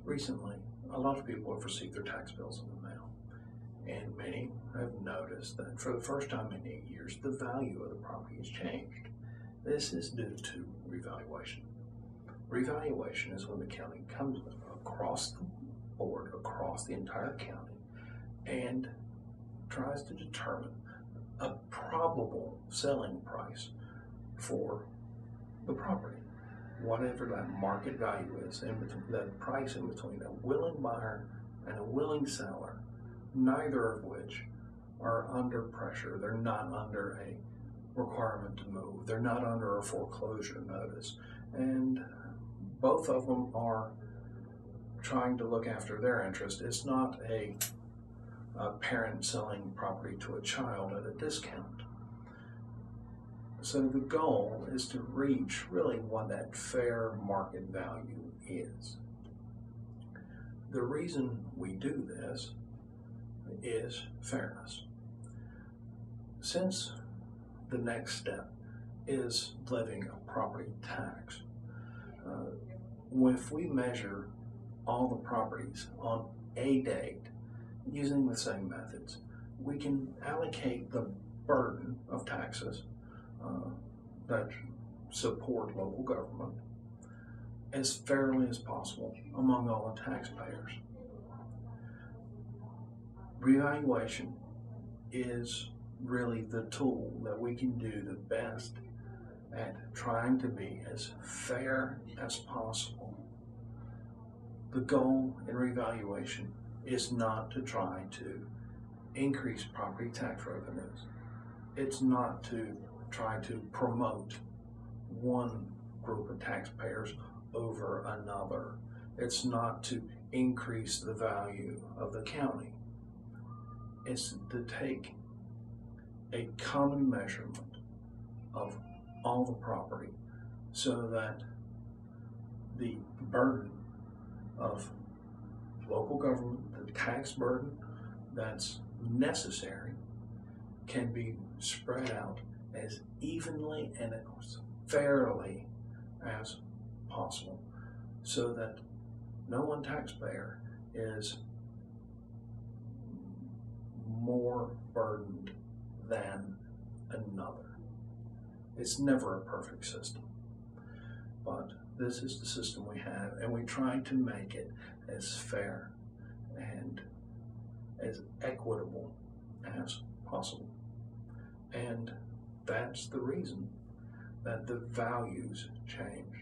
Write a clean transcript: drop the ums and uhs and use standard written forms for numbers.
Recently, a lot of people have received their tax bills in the mail, and many have noticed that for the first time in 8 years, the value of the property has changed. This is due to revaluation. Revaluation is when the county comes across the board, across the entire county, and tries to determine a probable selling price for the property, whatever that market value is, in between, that price in between a willing buyer and a willing seller, neither of which are under pressure. They're not under a requirement to move. They're not under a foreclosure notice. And both of them are trying to look after their interest. It's not a parent selling property to a child at a discount. So the goal is to reach really what that fair market value is. The reason we do this is fairness. Since the next step is levying a property tax, if we measure all the properties on a date using the same methods, we can allocate the burden of taxes that support local government as fairly as possible among all the taxpayers. Revaluation is really the tool that we can do the best at trying to be as fair as possible. The goal in revaluation is not to try to increase property tax revenues. It's not to try to promote one group of taxpayers over another. It's not to increase the value of the county. It's to take a common measurement of all the property so that the burden of local government, the tax burden that's necessary, can be spread out as evenly and as fairly as possible so that no one taxpayer is more burdened than another. It's never a perfect system, but this is the system we have, and we try to make it as fair and as equitable as possible. And that's the reason that the values change.